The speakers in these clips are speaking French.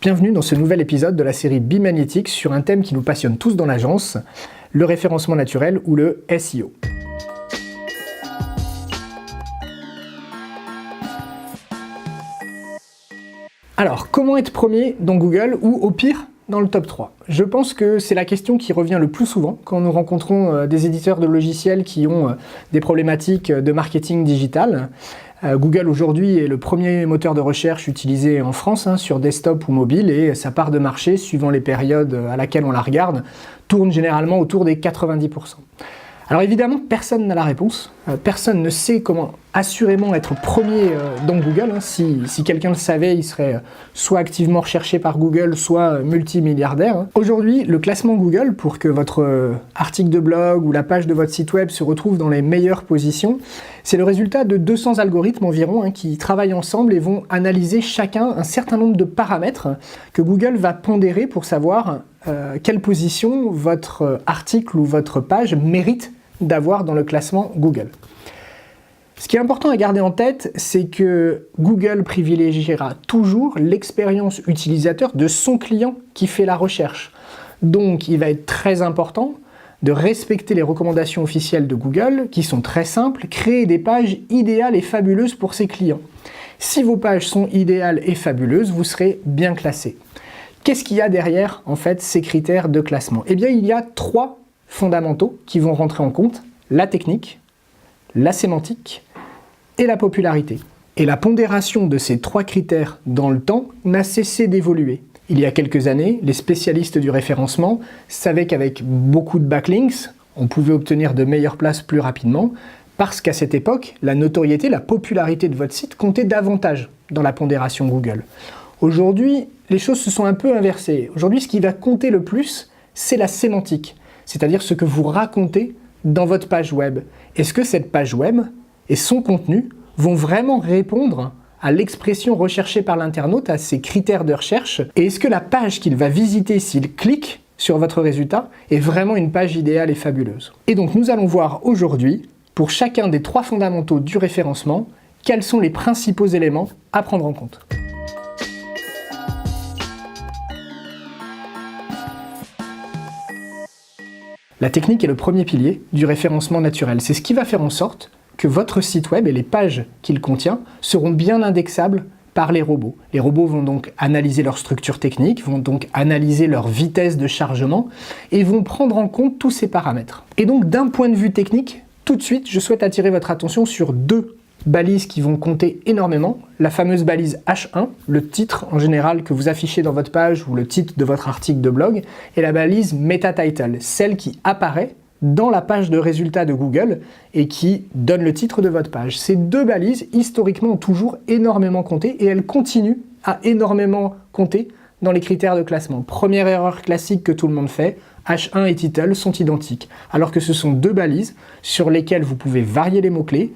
Bienvenue dans ce nouvel épisode de la série Bimagnétique sur un thème qui nous passionne tous dans l'agence, le référencement naturel ou le SEO. Alors, comment être premier dans Google ou au pire dans le top 3? Je pense que c'est la question qui revient le plus souvent quand nous rencontrons des éditeurs de logiciels qui ont des problématiques de marketing digital. Google aujourd'hui est le premier moteur de recherche utilisé en France sur desktop ou mobile et sa part de marché, suivant les périodes à laquelle on la regarde, tourne généralement autour des 90%. Alors évidemment, personne n'a la réponse, personne ne sait comment assurément être premier dans Google. Si quelqu'un le savait, il serait soit activement recherché par Google, soit multimilliardaire. Aujourd'hui, le classement Google, pour que votre article de blog ou la page de votre site web se retrouve dans les meilleures positions, c'est le résultat de 200 algorithmes environ qui travaillent ensemble et vont analyser chacun un certain nombre de paramètres que Google va pondérer pour savoir quelle position votre article ou votre page mérite d'avoir dans le classement Google. Ce qui est important à garder en tête, c'est que Google privilégiera toujours l'expérience utilisateur de son client qui fait la recherche. Donc il va être très important de respecter les recommandations officielles de Google, qui sont très simples, créer des pages idéales et fabuleuses pour ses clients. Si vos pages sont idéales et fabuleuses, vous serez bien classé. Qu'est-ce qu'il y a derrière, en fait, ces critères de classement? Eh bien, il y a 3 fondamentaux qui vont rentrer en compte: la technique, la sémantique et la popularité. Et la pondération de ces 3 critères dans le temps n'a cessé d'évoluer. Il y a quelques années, les spécialistes du référencement savaient qu'avec beaucoup de backlinks, on pouvait obtenir de meilleures places plus rapidement, parce qu'à cette époque, la notoriété, la popularité de votre site comptait davantage dans la pondération Google. Aujourd'hui, les choses se sont un peu inversées. Aujourd'hui, ce qui va compter le plus, c'est la sémantique, c'est-à-dire ce que vous racontez dans votre page web. Est-ce que cette page web et son contenu vont vraiment répondre à l'expression recherchée par l'internaute, à ses critères de recherche? Et est-ce que la page qu'il va visiter s'il clique sur votre résultat est vraiment une page idéale et fabuleuse? Et donc nous allons voir aujourd'hui, pour chacun des 3 fondamentaux du référencement, quels sont les principaux éléments à prendre en compte. La technique est le premier pilier du référencement naturel. C'est ce qui va faire en sorte que votre site web et les pages qu'il contient seront bien indexables par les robots. Les robots vont donc analyser leur structure technique, vont donc analyser leur vitesse de chargement et vont prendre en compte tous ces paramètres. Et donc d'un point de vue technique, tout de suite, je souhaite attirer votre attention sur 2 balises qui vont compter énormément. La fameuse balise H1, le titre en général que vous affichez dans votre page ou le titre de votre article de blog, et la balise Meta Title, celle qui apparaît dans la page de résultats de Google et qui donne le titre de votre page. Ces 2 balises, historiquement, ont toujours énormément compté et elles continuent à énormément compter dans les critères de classement. Première erreur classique que tout le monde fait, H1 et title sont identiques, alors que ce sont 2 balises sur lesquelles vous pouvez varier les mots-clés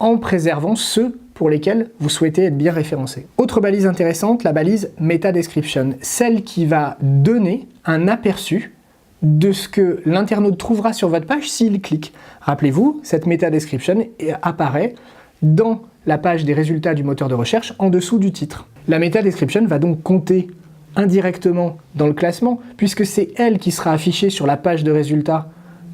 en préservant ceux pour lesquels vous souhaitez être bien référencé. Autre balise intéressante, la balise Meta Description, celle qui va donner un aperçu de ce que l'internaute trouvera sur votre page s'il clique. Rappelez-vous, cette Meta Description apparaît dans la page des résultats du moteur de recherche en dessous du titre. La Meta Description va donc compter indirectement dans le classement puisque c'est elle qui sera affichée sur la page de résultats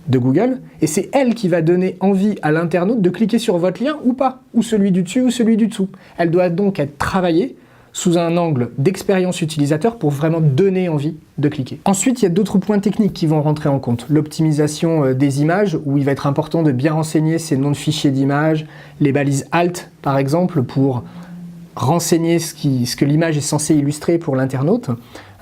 de Google, et c'est elle qui va donner envie à l'internaute de cliquer sur votre lien ou pas, ou celui du dessus ou celui du dessous. Elle doit donc être travaillée sous un angle d'expérience utilisateur pour vraiment donner envie de cliquer. Ensuite, il y a d'autres points techniques qui vont rentrer en compte. L'optimisation des images, où il va être important de bien renseigner ces noms de fichiers d'images, les balises alt par exemple, pour renseigner ce que l'image est censée illustrer pour l'internaute.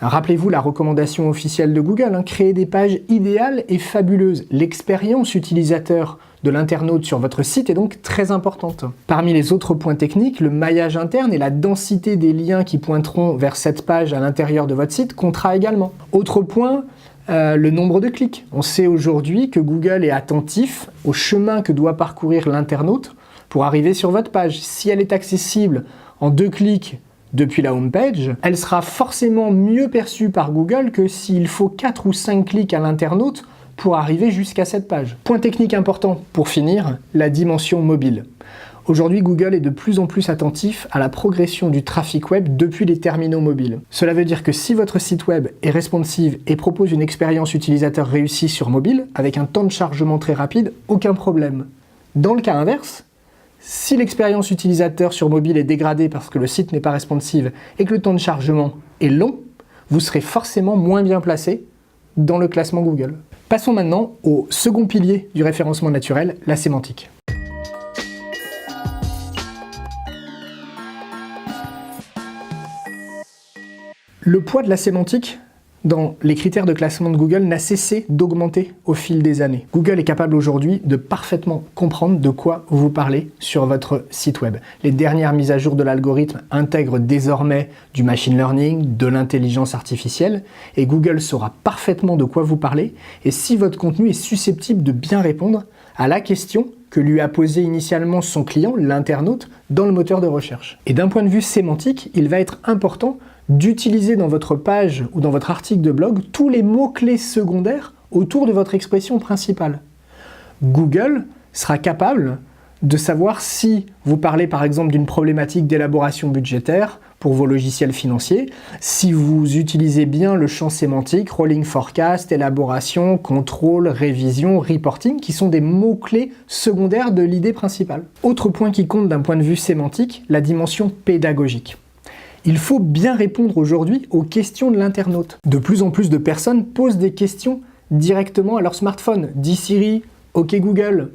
Rappelez-vous la recommandation officielle de Google, créer des pages idéales et fabuleuses. L'expérience utilisateur de l'internaute sur votre site est donc très importante. Parmi les autres points techniques, le maillage interne et la densité des liens qui pointeront vers cette page à l'intérieur de votre site comptera également. Autre point, le nombre de clics. On sait aujourd'hui que Google est attentif au chemin que doit parcourir l'internaute pour arriver sur votre page. Si elle est accessible en 2 clics depuis la homepage, elle sera forcément mieux perçue par Google que s'il faut 4 ou 5 clics à l'internaute pour arriver jusqu'à cette page. Point technique important pour finir, la dimension mobile. Aujourd'hui, Google est de plus en plus attentif à la progression du trafic web depuis les terminaux mobiles. Cela veut dire que si votre site web est responsive et propose une expérience utilisateur réussie sur mobile, avec un temps de chargement très rapide, aucun problème. Dans le cas inverse, si l'expérience utilisateur sur mobile est dégradée parce que le site n'est pas responsive et que le temps de chargement est long, vous serez forcément moins bien placé dans le classement Google. Passons maintenant au second pilier du référencement naturel, la sémantique. Le poids de la sémantique dans les critères de classement de Google n'a cessé d'augmenter au fil des années. Google est capable aujourd'hui de parfaitement comprendre de quoi vous parlez sur votre site web. Les dernières mises à jour de l'algorithme intègrent désormais du machine learning, de l'intelligence artificielle, et Google saura parfaitement de quoi vous parlez et si votre contenu est susceptible de bien répondre à la question que lui a posée initialement son client, l'internaute, dans le moteur de recherche. Et d'un point de vue sémantique, il va être important d'utiliser dans votre page ou dans votre article de blog tous les mots-clés secondaires autour de votre expression principale. Google sera capable de savoir si vous parlez par exemple d'une problématique d'élaboration budgétaire pour vos logiciels financiers, si vous utilisez bien le champ sémantique, rolling forecast, élaboration, contrôle, révision, reporting, qui sont des mots-clés secondaires de l'idée principale. Autre point qui compte d'un point de vue sémantique, la dimension pédagogique. Il faut bien répondre aujourd'hui aux questions de l'internaute. De plus en plus de personnes posent des questions directement à leur smartphone. Dis Siri, OK Google.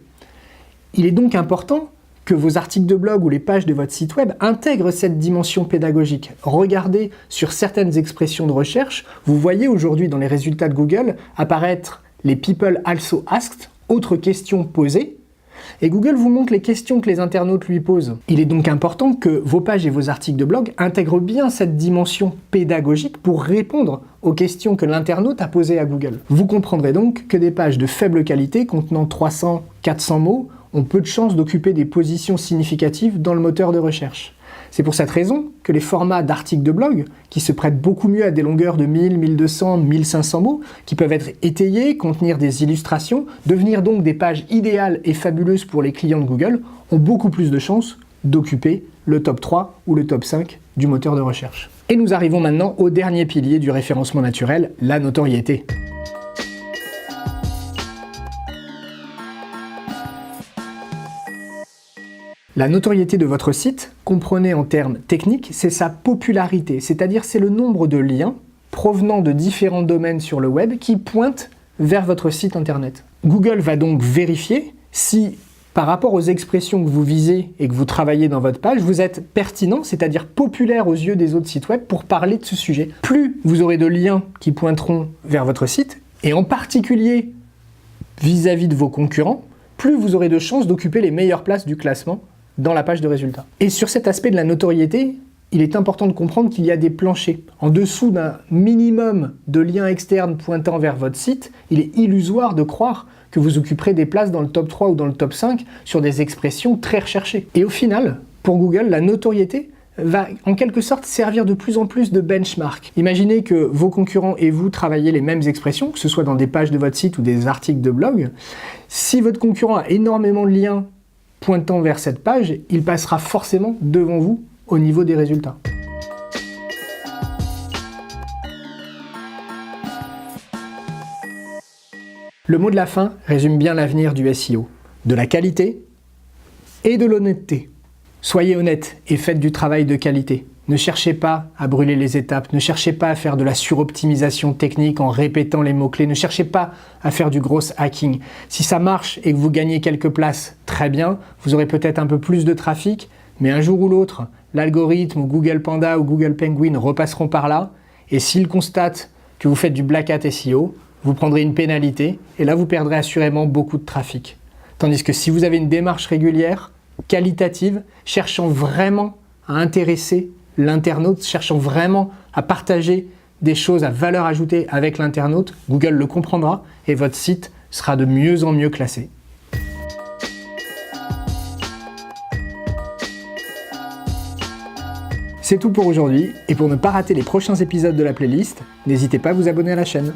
Il est donc important que vos articles de blog ou les pages de votre site web intègrent cette dimension pédagogique. Regardez sur certaines expressions de recherche, vous voyez aujourd'hui dans les résultats de Google apparaître les People also asked, autres questions posées, et Google vous montre les questions que les internautes lui posent. Il est donc important que vos pages et vos articles de blog intègrent bien cette dimension pédagogique pour répondre aux questions que l'internaute a posées à Google. Vous comprendrez donc que des pages de faible qualité contenant 300-400 mots ont peu de chances d'occuper des positions significatives dans le moteur de recherche. C'est pour cette raison que les formats d'articles de blog, qui se prêtent beaucoup mieux à des longueurs de 1000, 1200, 1500 mots, qui peuvent être étayés, contenir des illustrations, devenir donc des pages idéales et fabuleuses pour les clients de Google, ont beaucoup plus de chances d'occuper le top 3 ou le top 5 du moteur de recherche. Et nous arrivons maintenant au dernier pilier du référencement naturel, la notoriété. La notoriété de votre site, comprenez en termes techniques, c'est sa popularité, c'est-à-dire c'est le nombre de liens provenant de différents domaines sur le web qui pointent vers votre site internet. Google va donc vérifier si, par rapport aux expressions que vous visez et que vous travaillez dans votre page, vous êtes pertinent, c'est-à-dire populaire aux yeux des autres sites web pour parler de ce sujet. Plus vous aurez de liens qui pointeront vers votre site, et en particulier vis-à-vis de vos concurrents, plus vous aurez de chances d'occuper les meilleures places du classement dans la page de résultats. Et sur cet aspect de la notoriété, il est important de comprendre qu'il y a des planchers. En dessous d'un minimum de liens externes pointant vers votre site, il est illusoire de croire que vous occuperez des places dans le top 3 ou dans le top 5 sur des expressions très recherchées. Et au final, pour Google, la notoriété va en quelque sorte servir de plus en plus de benchmark. Imaginez que vos concurrents et vous travaillez les mêmes expressions, que ce soit dans des pages de votre site ou des articles de blog. Si votre concurrent a énormément de liens pointant vers cette page, il passera forcément devant vous au niveau des résultats. Le mot de la fin résume bien l'avenir du SEO, de la qualité et de l'honnêteté. Soyez honnête et faites du travail de qualité. Ne cherchez pas à brûler les étapes, ne cherchez pas à faire de la suroptimisation technique en répétant les mots-clés, ne cherchez pas à faire du gros hacking. Si ça marche et que vous gagnez quelques places, très bien, vous aurez peut-être un peu plus de trafic, mais un jour ou l'autre, l'algorithme ou Google Panda ou Google Penguin repasseront par là, et s'ils constatent que vous faites du black hat SEO, vous prendrez une pénalité, et là vous perdrez assurément beaucoup de trafic. Tandis que si vous avez une démarche régulière, qualitative, cherchant vraiment à intéresser l'internaute, cherchant vraiment à partager des choses à valeur ajoutée avec l'internaute, Google le comprendra et votre site sera de mieux en mieux classé. C'est tout pour aujourd'hui, et pour ne pas rater les prochains épisodes de la playlist, n'hésitez pas à vous abonner à la chaîne.